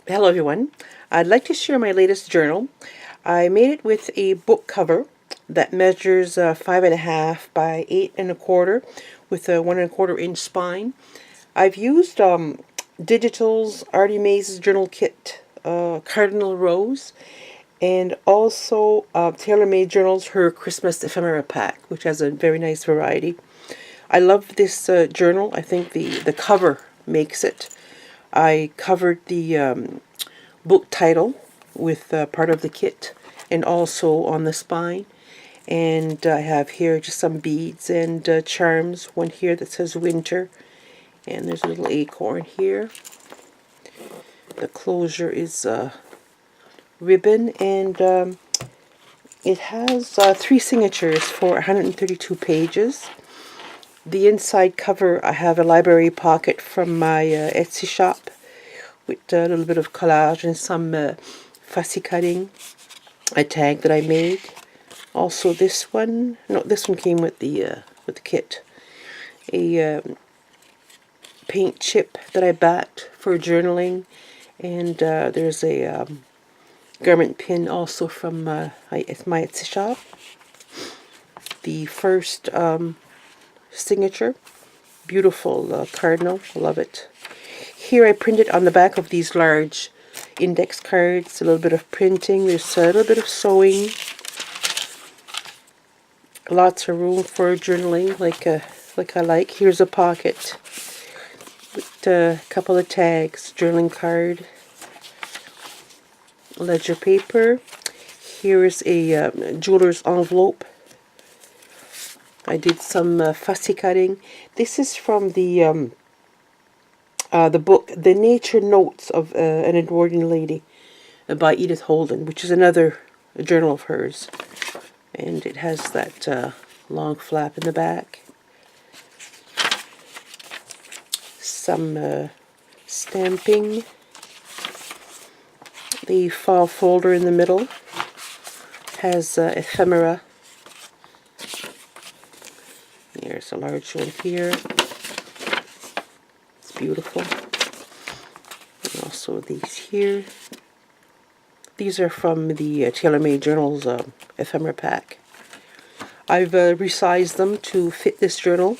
Hello everyone. I'd like to share my latest journal. I made it with a book cover that measures 5.5 by 8.25 with a 1.25-inch spine. I've used Digital's ARTYmaze journal kit, Cardinal Rose, and also TAYLORMADE Journals, her Christmas Ephemera pack, which has a very nice variety. I love this journal. I think the cover makes it. I covered the book title with part of the kit and also on the spine. And I have here just some beads and charms. One here that says winter. And there's a little acorn here. The closure is ribbon, and it has 3 signatures for 132 pages. The inside cover, I have a library pocket from my Etsy shop with a little bit of collage and some fussy cutting, a tag that I made. Also this one, no, this one came with the kit. A paint chip that I bought for journaling, and there's a garment pin also from my Etsy shop. The first signature, beautiful cardinal, I love it. Here I printed on the back of these large index cards, a little bit of printing, there's a little bit of sewing, lots of room for journaling like I like. Here's a pocket with a couple of tags, journaling card, ledger paper. Here is a jeweler's envelope. I did some fussy cutting. This is from the book, The Nature Notes of an Edwardian Lady by Edith Holden, which is another journal of hers. And it has that long flap in the back. Some stamping. The file folder in the middle has ephemera. There's a large one here. It's beautiful. And also these here. These are from the TaylorMade Journals ephemera pack. I've resized them to fit this journal.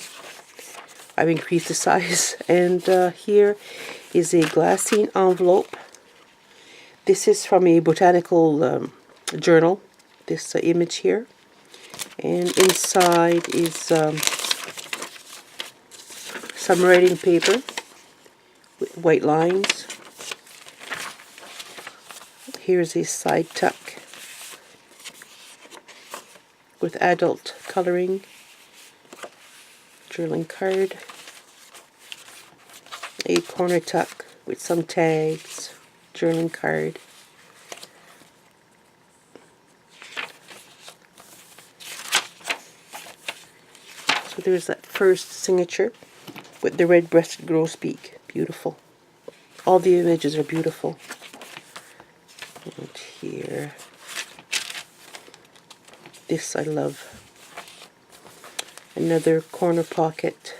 I've increased the size. And here is a glassine envelope. This is from a botanical journal, this image here. And inside is some writing paper with white lines. Here's a side tuck with adult coloring, journaling card, a corner tuck with some tags, journaling card. So there's that first signature with the red-breasted grosbeak. Beautiful. All the images are beautiful. And here, this I love. Another corner pocket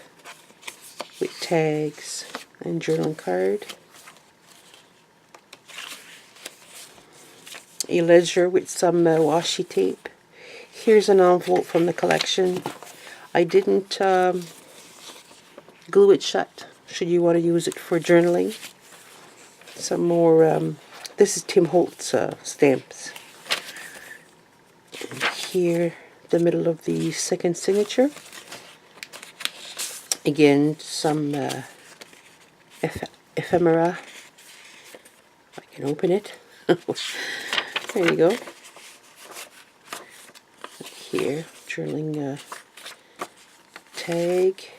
with tags and journaling card. A ledger with some washi tape. Here's an envelope from the collection. I didn't glue it shut, should you want to use it for journaling. Some more, this is Tim Holtz stamps. And here, the middle of the second signature. Again, some ephemera. If I can open it. There you go. Here, journaling tag.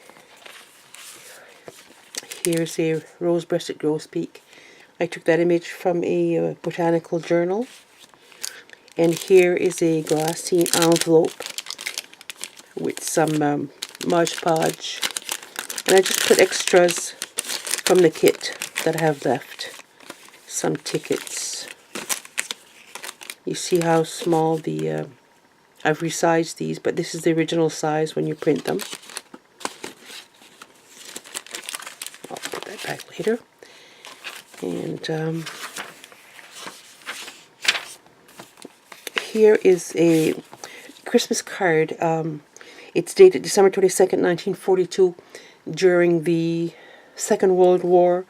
Here's a rose-breasted grosbeak. I took that image from a botanical journal. And here is a glassine envelope with some Mod Podge. And I just put extras from the kit that I have left. Some tickets. You see how small the... I've resized these, but this is the original size when you print them. I'll put that back later. And here is a Christmas card. It's dated December 22nd, 1942, during the Second World War.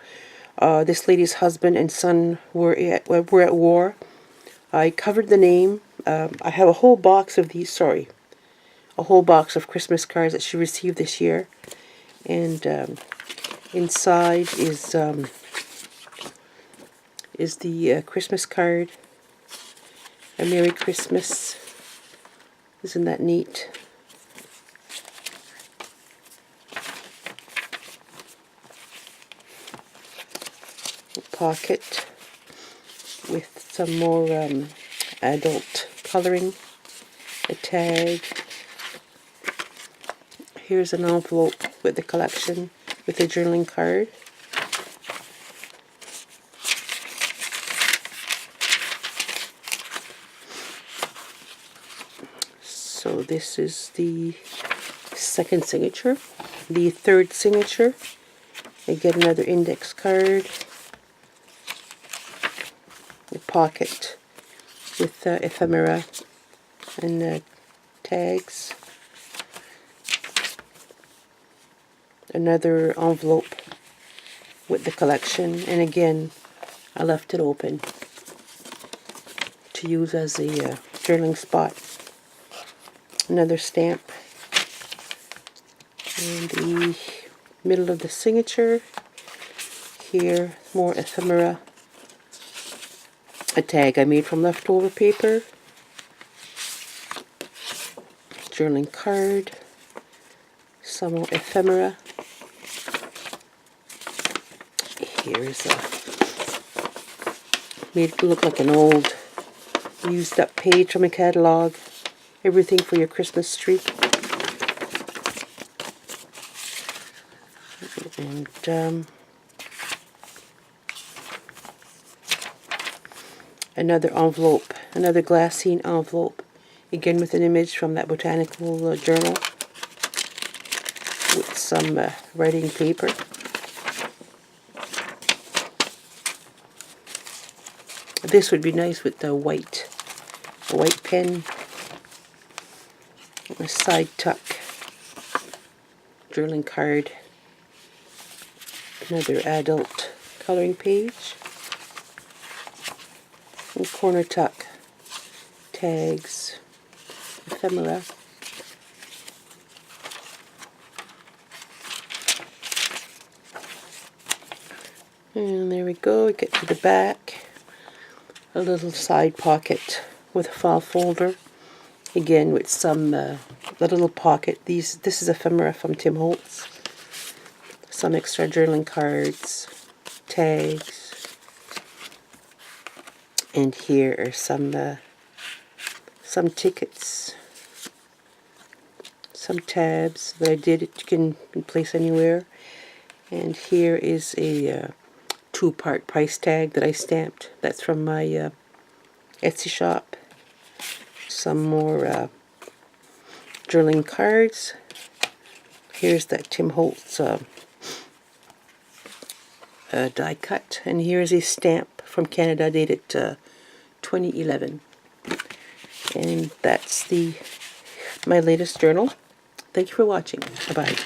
This lady's husband and son were at war. I covered the name. I have a whole box of these, a whole box of Christmas cards that she received this year. And inside is the Christmas card. A Merry Christmas. Isn't that neat? A pocket with some more adult coloring. A tag. Here's an envelope with the collection with a journaling card. So this is the second signature. The third signature, I get another index card. A pocket with ephemera and tags. Another envelope with the collection, and again I left it open to use as a journaling spot. Another stamp, and the middle of the signature here, more ephemera. A tag I made from leftover paper. Journaling card. Some more ephemera. Here is made it look like an old used up page from a catalog. Everything for your Christmas tree. And another envelope, another glassine envelope, again with an image from that botanical journal with some writing paper. This would be nice with the white pen. A side tuck, journaling card, another adult coloring page, and corner tuck, tags, ephemera, and there we go. We get to the back, a little side pocket with a file folder. Again, with some the little pocket. This is ephemera from Tim Holtz. Some extra journaling cards, tags, and here are some tickets, some tabs that I did. You can place anywhere. And here is a two-part price tag that I stamped. That's from my Etsy shop. Some more journaling cards. Here's that Tim Holtz die cut, and here's a stamp from Canada dated 2011. And that's my latest journal. Thank you for watching. Bye-bye.